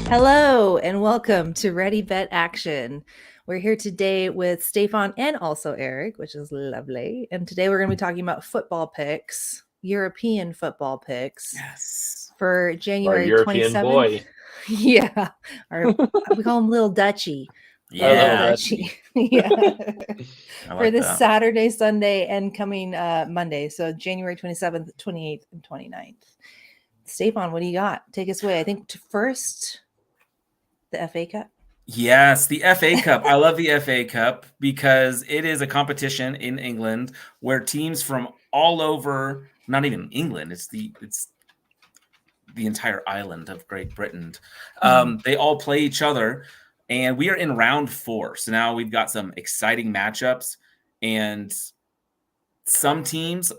Hello and welcome to Ready Bet Action. We're here today with Stefan and also Eric, which is lovely. And today we're going to be talking about football picks, European football picks Yes. for Our January European 27th. boy. Yeah. We call him Little Dutchy. A little Yeah. Dutchy. Yeah. I For like this that. Saturday, Sunday, and coming Monday. So January 27th, 28th, and 29th. Stefan, what do you got? Take us away. I think first, the FA Cup. Yes, the FA Cup. I love the FA Cup because it is a competition in England where teams from all over, not even England, it's the entire island of Great Britain. They all play each other, and we are in round 4. So now we've got some exciting matchups, and some teams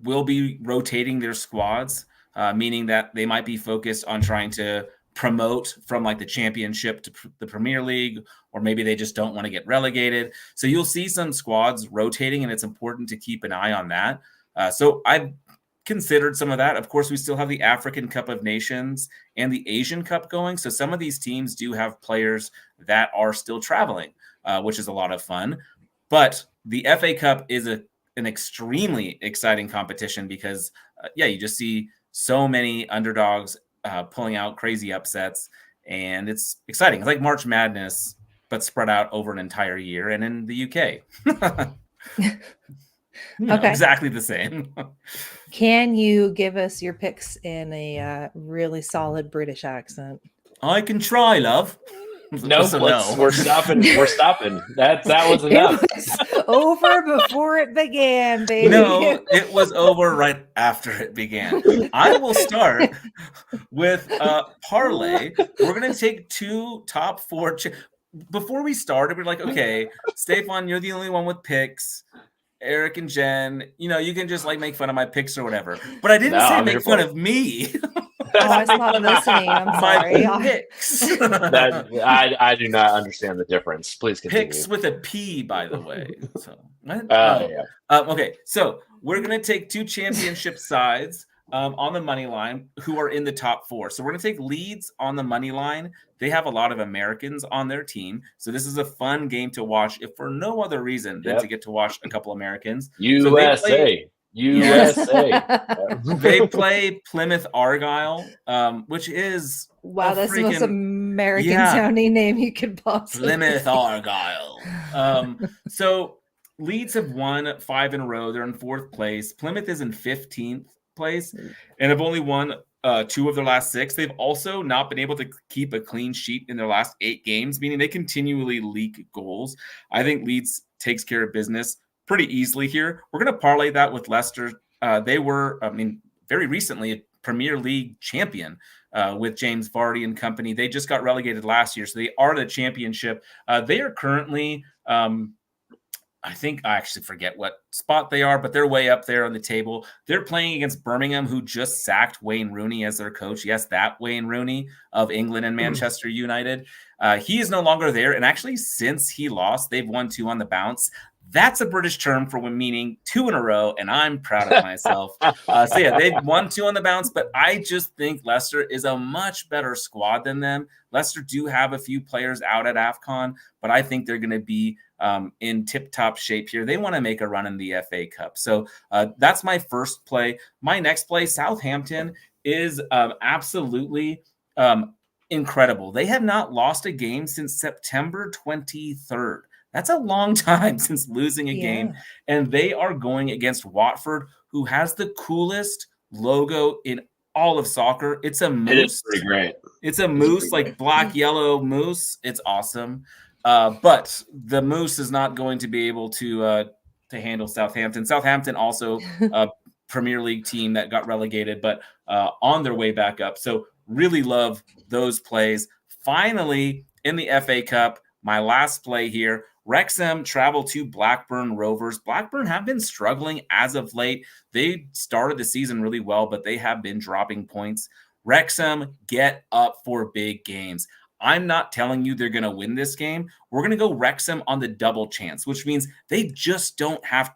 will be rotating their squads, meaning that they might be focused on trying to promote from like the championship to the Premier League, or maybe they just don't want to get relegated. So you'll see some squads rotating, and it's important to keep an eye on that. So I've considered some of that. Of course, we still have the African Cup of Nations and the Asian Cup going. So some of these teams do have players that are still traveling, which is a lot of fun. But the FA Cup is an extremely exciting competition because, you just see so many underdogs pulling out crazy upsets, and it's exciting. It's like March Madness, but spread out over an entire year, and in the UK. Okay. Exactly the same. Can you give us your picks in a really solid British accent? I can try, love. Nope, we're stopping. We're stopping. That was It enough. was over before it began, baby. No, it was over right after it began. I will start with parlay. We're going to take 2 top 4. Before we started, we're like, okay, Stefan, you're the only one with picks. Eric and Jen, you can just like make fun of my picks or whatever. But I didn't say I'm make here fun for it. of me. I stopped listening. I'm My sorry. picks. I do not understand the difference. Please continue. Picks with a P, by the way. So, Yeah. Okay, so we're going to take 2 championship sides on the money line who are in the top 4. So we're going to take Leeds on the money line. They have a lot of Americans on their team. So this is a fun game to watch, if for no other reason than to get to watch a couple Americans. USA. They play Plymouth Argyle, which is wow, that's the most American sounding name you could possibly. Plymouth Argyle. So Leeds have won 5 in a row. They're in 4th place. Plymouth is in 15th place and have only won 2 of their last 6. They've also not been able to keep a clean sheet in their last 8 games, meaning they continually leak goals. I think Leeds takes care of business pretty easily here. We're going to parlay that with Leicester. They were, very recently a Premier League champion with James Vardy and company. They just got relegated last year, so they are the championship. They are currently, I think I actually forget what spot they are, but they're way up there on the table. They're playing against Birmingham, who just sacked Wayne Rooney as their coach. Yes, that Wayne Rooney of England and Manchester United. He is no longer there, and actually since he lost, they've won 2 on the bounce. That's a British term for meaning 2 in a row, and I'm proud of myself. They've won 2 on the bounce, but I just think Leicester is a much better squad than them. Leicester do have a few players out at AFCON, but I think they're going to be in tip-top shape here. They want to make a run in the FA Cup. So that's my first play. My next play, Southampton, is absolutely incredible. They have not lost a game since September 23rd. That's a long time since losing a game. And they are going against Watford, who has the coolest logo in all of soccer. It's a moose. It is pretty great. It's a moose, like black, yellow moose. It's awesome. But the moose is not going to be able to handle Southampton. Southampton also a Premier League team that got relegated, but on their way back up. So really love those plays. Finally, in the FA Cup, my last play here, Wrexham travel to Blackburn Rovers. Blackburn have been struggling as of late. They started the season really well, but they have been dropping points. Wrexham, get up for big games. I'm not telling you they're going to win this game. We're going to go Wrexham on the double chance, which means they just have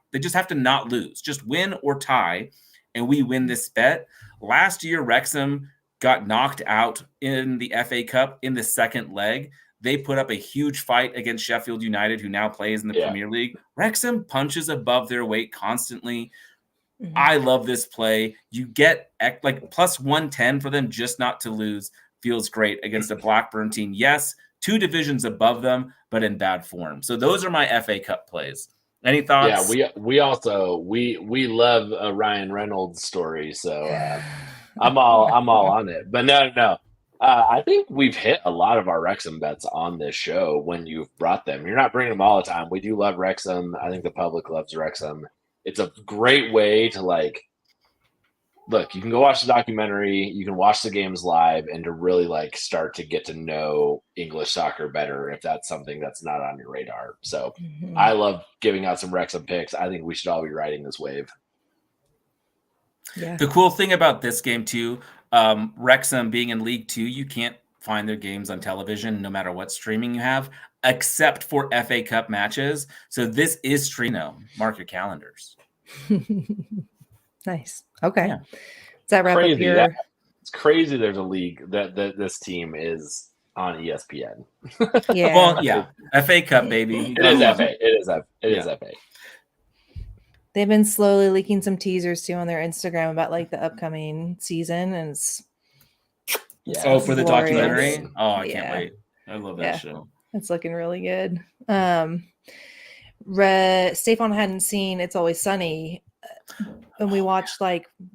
to not lose, just win or tie, and we win this bet. Last year, Wrexham got knocked out in the FA Cup in the second leg. They put up a huge fight against Sheffield United, who now plays in the Premier League. Wrexham punches above their weight constantly. Mm-hmm. I love this play. You get like plus 110 for them just not to lose. Feels great against a Blackburn team. Yes, 2 divisions above them, but in bad form. So those are my FA Cup plays. Any thoughts? Yeah, we also love a Ryan Reynolds story, so I'm all on it. But no. I think we've hit a lot of our Wrexham bets on this show when you've brought them. You're not bringing them all the time. We do love Wrexham. I think the public loves Wrexham. It's a great way to look, you can go watch the documentary, you can watch the games live, and to really start to get to know English soccer better if that's something that's not on your radar. So I love giving out some Wrexham picks. I think we should all be riding this wave. Yeah. The cool thing about this game too, Wrexham being in League 2, you can't find their games on television no matter what streaming you have, except for FA Cup matches. So this is Trino. Mark your calendars. Nice. Okay. Yeah. Does that wrap up your... It's crazy there's a league that this team is on ESPN. Yeah. Well, yeah. FA Cup, baby. It is FA. It is FA. They've been slowly leaking some teasers too on their Instagram about the upcoming season, and it's for the glorious. documentary. Oh, I can't wait. I love that show. It's looking really good. Stefan hadn't seen It's Always Sunny, and we watched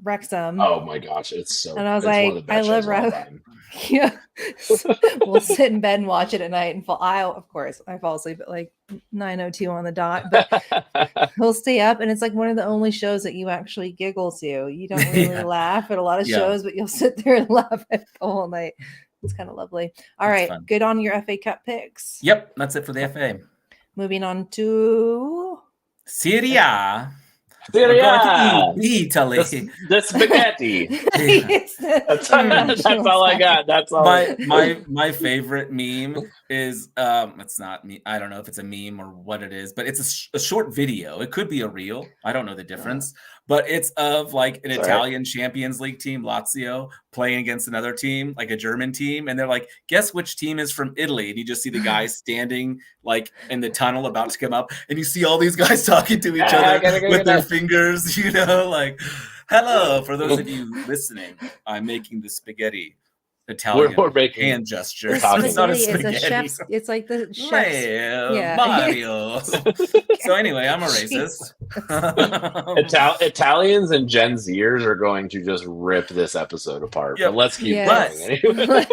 Wrexham. Oh my gosh, it's so. And I was like, I love Wrexham. Yeah, we'll sit in bed and watch it at night, and of course I fall asleep at 9:02 on the dot, but he'll stay up, and it's one of the only shows that you actually giggle to. You don't really laugh at a lot of shows, but you'll sit there and laugh at the whole night. It's kind of lovely. All right, fun. Good on your FA Cup picks. Yep, that's it for the FA. Moving on to Serie A. Italy. The spaghetti. That's all I got. That's all. My favorite meme is it's not me. I don't know if it's a meme or what it is, but it's a short video. It could be a reel. I don't know the difference. But it's of an Italian Champions League team, Lazio, playing against another team, a German team, and they're like, "Guess which team is from Italy?" And you just see the guys standing in the tunnel about to come up, and you see all these guys talking to each other with their fingers, Hello, for those of you listening, I'm making the spaghetti. Italian we're making hand gesture. It's not a spaghetti. It's like the chef's. Mario. So anyway, I'm a racist. Italians and Gen Zers are going to just rip this episode apart. But let's keep going. Anyway.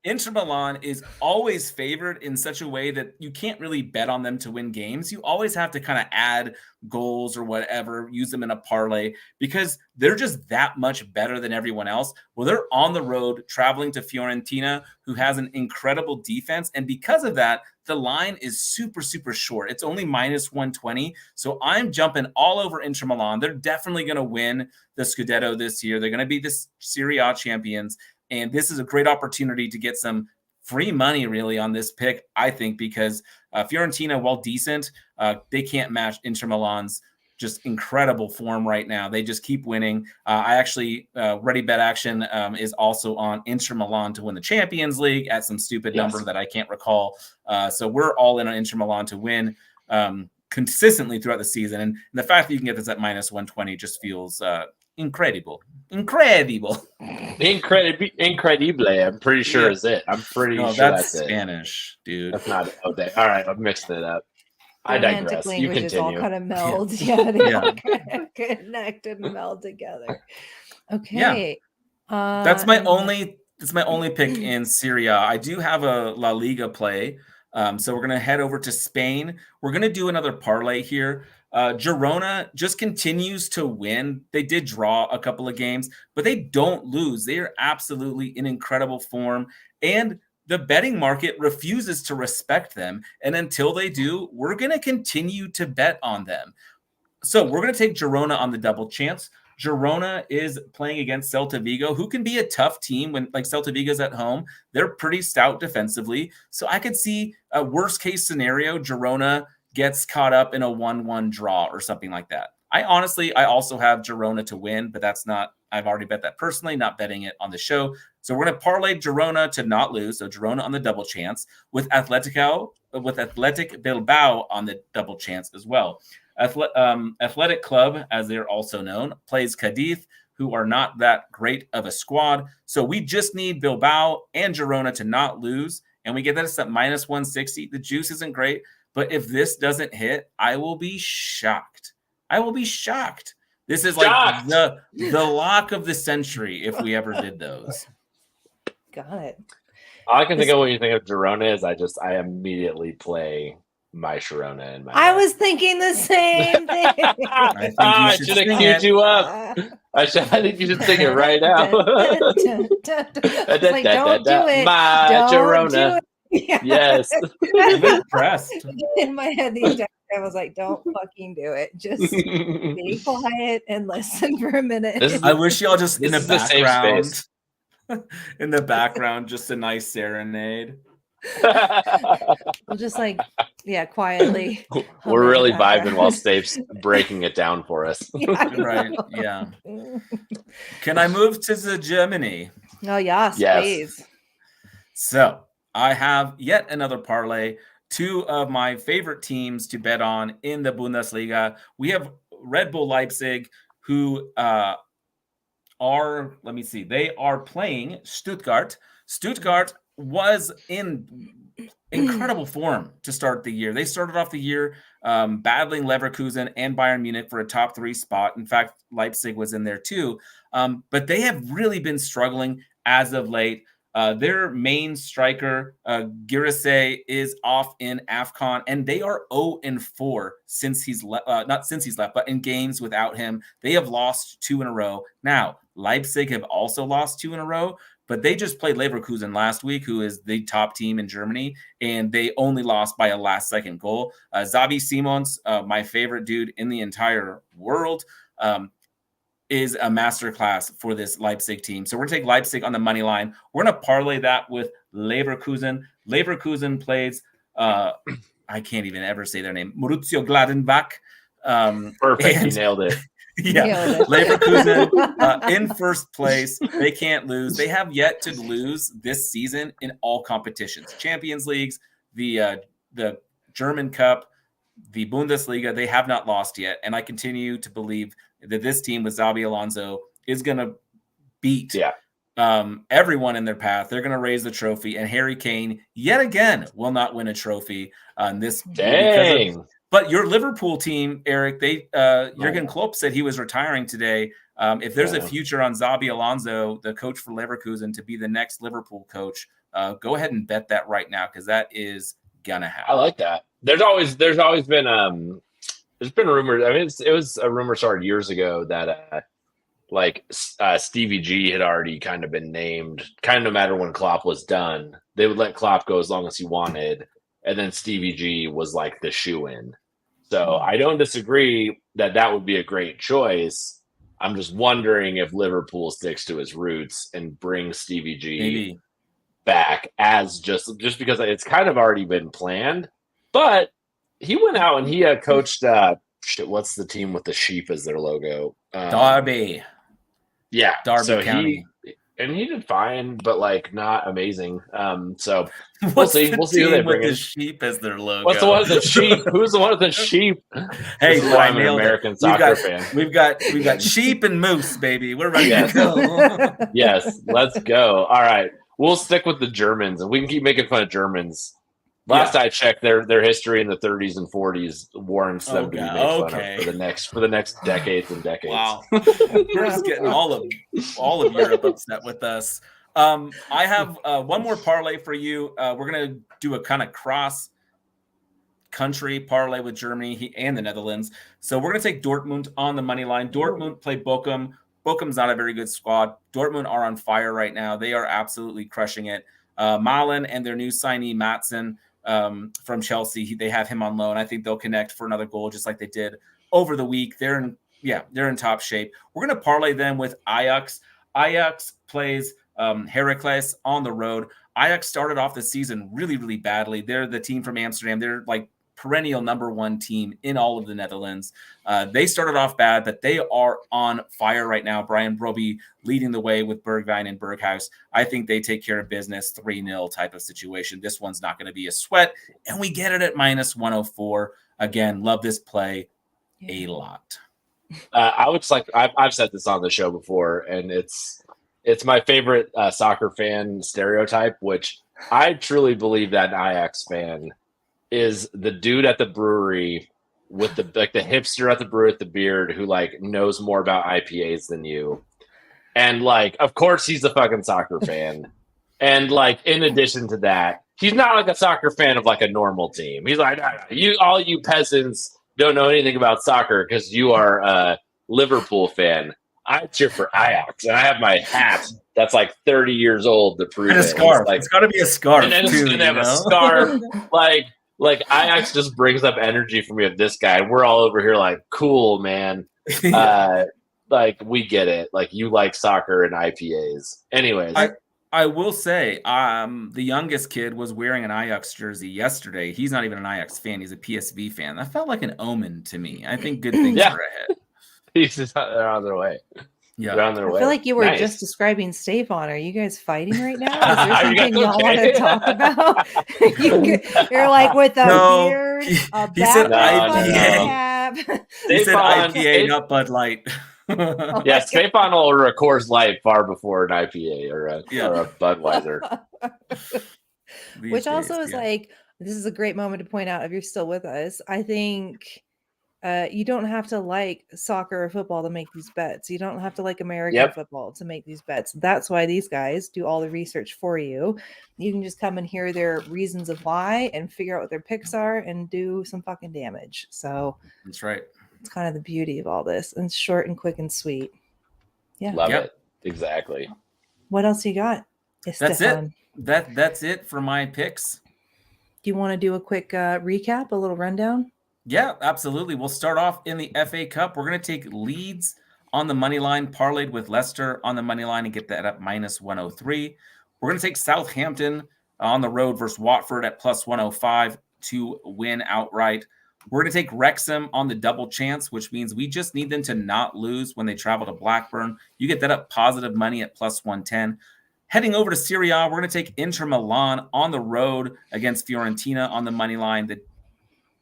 Inter Milan is always favored in such a way that you can't really bet on them to win games. You always have to kind of add goals or whatever, use them in a parlay because they're just that much better than everyone else. Well, they're on the road traveling to Fiorentina, who has an incredible defense. And because of that, the line is super, super short. It's only minus 120. So I'm jumping all over Inter Milan. They're definitely going to win the Scudetto this year. They're going to be the Serie A champions. And this is a great opportunity to get some free money, really, on this pick, I think, because Fiorentina, while decent, they can't match Inter Milan's just incredible form right now. They just keep winning. I actually, Ready Bet Action is also on Inter Milan to win the Champions League at some stupid number that I can't recall. So we're all in on Inter Milan to win consistently throughout the season. And the fact that you can get this at minus 120 just feels incredible. I'm pretty sure is it. I'm pretty sure that's Spanish, dude. That's not it. Okay. All right, I've mixed it up. I digress. You continue. All kind of meld. They all kind of connect and meld together. Okay. Yeah. That's my only pick in Serie A. I do have a La Liga play. So we're going to head over to Spain. We're going to do another parlay here. Girona just continues to win. They did draw a couple of games, but they don't lose. They are absolutely in incredible form. And the betting market refuses to respect them. And until they do, we're going to continue to bet on them. So we're going to take Girona on the double chance. Girona is playing against Celta Vigo, who can be a tough team when Celta Vigo's at home. They're pretty stout defensively. So I could see a worst case scenario, Girona gets caught up in a 1-1 draw or something like that. I also have Girona to win, but that's not, I've already bet that personally, not betting it on the show. So we're going to parlay Girona to not lose. So Girona on the double chance with Athletic Bilbao on the double chance as well. Athletic Club, as they're also known, plays Cadiz, who are not that great of a squad. So we just need Bilbao and Girona to not lose, and we get that at minus 160. The juice isn't great, but if this doesn't hit, I will be shocked. This is like the lock of the century if we ever did those. Got it. All I can think of when you think of Girona is I immediately play my Sharona in my I was thinking the same thing. I should have queued you up. I think you should sing it right now. Like, don't do it. My don't Sharona. Yeah. Yes. I'm impressed. In my head, the entire time I was like, don't fucking do it. Just be quiet and listen for a minute. I wish y'all just in the background. In the background, just a nice serenade. We'll just quietly. We're really vibing while Stape's breaking it down for us. Right. Yeah. Can I move to the Germany? Oh, yes, please. So I have yet another parlay. Two of my favorite teams to bet on in the Bundesliga. We have Red Bull Leipzig, who they are playing Stuttgart. Stuttgart was in incredible form to start the year. They started off the year battling Leverkusen and Bayern Munich for a top 3 spot. In fact, Leipzig was in there too. But they have really been struggling as of late. Their main striker, Girasay, is off in AFCON, and they are 0-4 since he's left. Not since he's left, but in games without him. They have lost 2 in a row. Now, Leipzig have also lost 2 in a row, but they just played Leverkusen last week, who is the top team in Germany, and they only lost by a last-second goal. Xavi Simons, my favorite dude in the entire world, is a masterclass for this Leipzig team. So we're going to take Leipzig on the money line. We're going to parlay that with Leverkusen. Leverkusen plays, I can't even ever say their name, Borussia Gladbach. Perfect, you nailed it. Yeah, Leverkusen in first place. They can't lose. They have yet to lose this season in all competitions. Champions Leagues, the German Cup, the Bundesliga, they have not lost yet. And I continue to believe that this team with Xabi Alonso is going to beat everyone in their path. They're going to raise the trophy. And Harry Kane, yet again, will not win a trophy on this. Dang. But your Liverpool team, Eric, Jurgen Klopp said he was retiring today. If there's a future on Xabi Alonso, the coach for Leverkusen, to be the next Liverpool coach, go ahead and bet that right now, because that is gonna happen. I like that. There's always been rumors. I mean, it was a rumor started years ago that Stevie G had already kind of been named. Kind of no matter when Klopp was done, they would let Klopp go as long as he wanted, and then Stevie G was like the shoe-in. So I don't disagree that would be a great choice. I'm just wondering if Liverpool sticks to its roots and brings Stevie G back as just because it's kind of already been planned. But he went out and he coached what's the team with the sheep as their logo? Derby. Yeah. Derby County. He did fine, but not amazing. So we'll see who they bring in. The sheep as their logo. What's the one with the sheep? Who's the one with the sheep? Hey, I'm an American soccer fan. We've got sheep and moose, baby. We're ready to go. Yes, let's go. All right, we'll stick with the Germans, and we can keep making fun of Germans. Last I checked, their history in the 30s and 40s warrants them to be made fun of for the next decades and decades. Wow, we're just getting all of Europe upset with us. I have one more parlay for you. We're gonna do a kind of cross country parlay with Germany and the Netherlands. So we're gonna take Dortmund on the money line. Dortmund play Bochum. Bochum's not a very good squad. Dortmund are on fire right now. They are absolutely crushing it. Malen and their new signee Maatsen from Chelsea, they have him on loan. I think they'll connect for another goal, just like they did over the week. They're in top shape. We're going to parlay them with Ajax. Ajax plays Heracles on the road. Ajax started off the season really, really badly. They're the team from Amsterdam. They're perennial #1 team in all of the Netherlands. They started off bad, but they are on fire right now. Brian Brobbey leading the way with Bergwijn and Berghuis. I think they take care of business, 3-0 type of situation. This one's not going to be a sweat, and we get it at -104. Again, love this play a lot. I would like. I've said this on the show before, and it's my favorite soccer fan stereotype, which I truly believe that an Ajax fan is the dude at the brewery with the hipster at the brewery with the beard who like knows more about IPAs than you, and like of course he's a fucking soccer fan, and like in addition to that, he's not like a soccer fan of like a normal team. He's like, you all you peasants don't know anything about soccer because you are a Liverpool fan. I cheer for Ajax, and I have my hat that's like 30 years old to prove And a it. scarf. Like, it's got to be a scarf. and then it's too, gonna have a scarf. Like Ajax just brings up energy for me of this guy. We're all over here like, cool, man. Like we get it. Like you like soccer and IPAs. Anyways, I will say, the youngest kid was wearing an Ajax jersey yesterday. He's not even an Ajax fan. He's a PSV fan. That felt like an omen to me. I think good things are ahead. he's just they're on their way. Yeah, They're on their I way. feel like you were Nice. just describing Stefan. Are you guys fighting right now? Is there Are you guys something y'all want okay? to talk about? You're like with a No, beard, a he said IPA. cap. He said Stefan- IPA, not Bud Light. Yeah, Stefan will order a Coors Light far before an IPA or a Budweiser. Which also is like, this is a great moment to point out if you're still with us. I think you don't have to like soccer or football to make these bets. You don't have to like American football to make these bets. That's why these guys do all the research for you. You can just come and hear their reasons of why and figure out what their picks are and do some fucking damage. So That's right. it's kind of the beauty of all this. And it's short and quick and sweet. Yeah. Love it. Exactly. What else you got? That's it. That's it for my picks. Do you want to do a quick recap, a little rundown? Yeah, absolutely. We'll start off in the FA Cup. We're going to take Leeds on the money line, parlayed with Leicester on the money line and get that up -103. We're going to take Southampton on the road versus Watford at +105 to win outright. We're going to take Wrexham on the double chance, which means we just need them to not lose when they travel to Blackburn. You get that up positive money at +110. Heading over to Serie A, we're going to take Inter Milan on the road against Fiorentina on the money line. The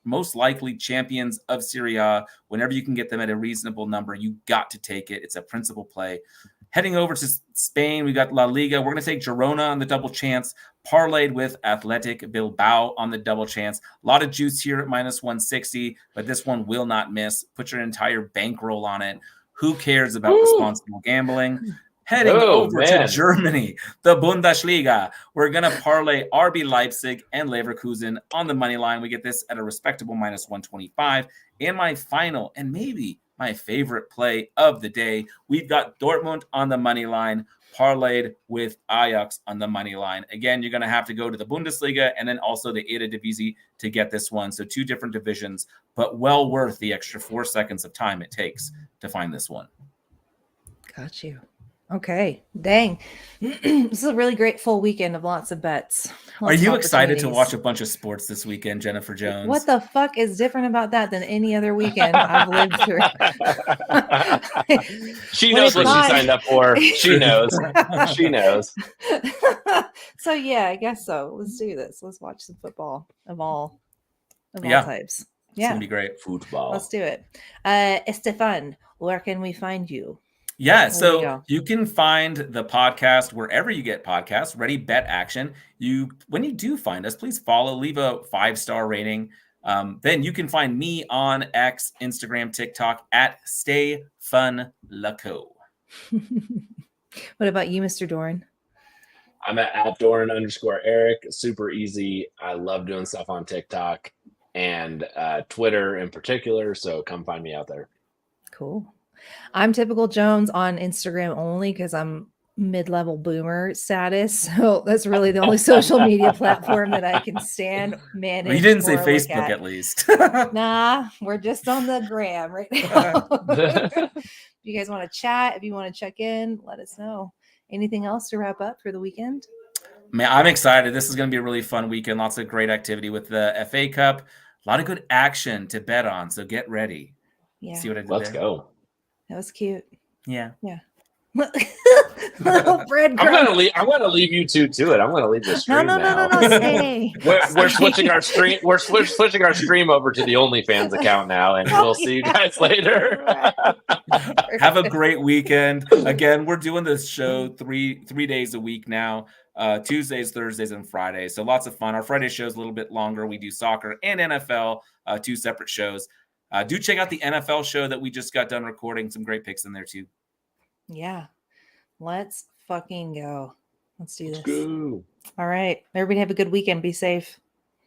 most likely champions of Serie A. Whenever you can get them at a reasonable number, you got to take it. It's a principal play. Heading over to Spain, we got La Liga. We're going to take Girona on the double chance, parlayed with Athletic Bilbao on the double chance. A lot of juice here at -160, but this one will not miss. Put your entire bankroll on it. Who cares about responsible gambling? Heading over to Germany, the Bundesliga. We're going to parlay RB Leipzig and Leverkusen on the money line. We get this at a respectable -125. And my final, and maybe my favorite play of the day, we've got Dortmund on the money line, parlayed with Ajax on the money line. Again, you're going to have to go to the Bundesliga and then also the Eredivisie to get this one. So 2 different divisions, but well worth the extra 4 seconds of time it takes to find this one. Got you. Okay. Dang. This is a really great full weekend of lots of bets. Are you excited to watch a bunch of sports this weekend, Jennifer Jones? What the fuck is different about that than any other weekend I've lived through? She knows what she signed up for. She knows. She knows. So yeah, I guess so. Let's do this. Let's watch some football of all types. It's gonna be great. Football. Let's do it. Estefan, where can we find you? Yeah, so you can find the podcast wherever you get podcasts, Ready Bet Action. When you do find us, please follow, leave a 5-star rating. Then you can find me on X, Instagram, TikTok at StayFunLaco. What about you, Mr. Doran? I'm at Doran_Eric. Super easy. I love doing stuff on TikTok and Twitter in particular. So come find me out there. Cool. I'm Typical Jones on Instagram only because I'm mid-level boomer status. So that's really the only social media platform that I can stand, manage. Well, you didn't say or look Facebook at least. Nah, we're just on the gram right now. If you guys want to chat, if you want to check in, let us know. Anything else to wrap up for the weekend? Man, I'm excited. This is going to be a really fun weekend. Lots of great activity with the FA Cup. A lot of good action to bet on, so get ready. Yeah, See what I did Let's there? go. that was cute. Yeah. Little breadcrumb. I'm gonna leave you two to it. I'm gonna leave the stream No, now. stay. We're switching our stream. We're switching our stream over to the OnlyFans account now, and we'll see you guys later. Have a great weekend. Again, we're doing this show three days a week now. Tuesdays, Thursdays, and Fridays. So lots of fun. Our Friday show is a little bit longer. We do soccer and NFL, 2 separate shows. Do check out the NFL show that we just got done recording. Some great picks in there too. Yeah. Let's fucking go. Let's do this. Go. All right. Everybody have a good weekend. Be safe.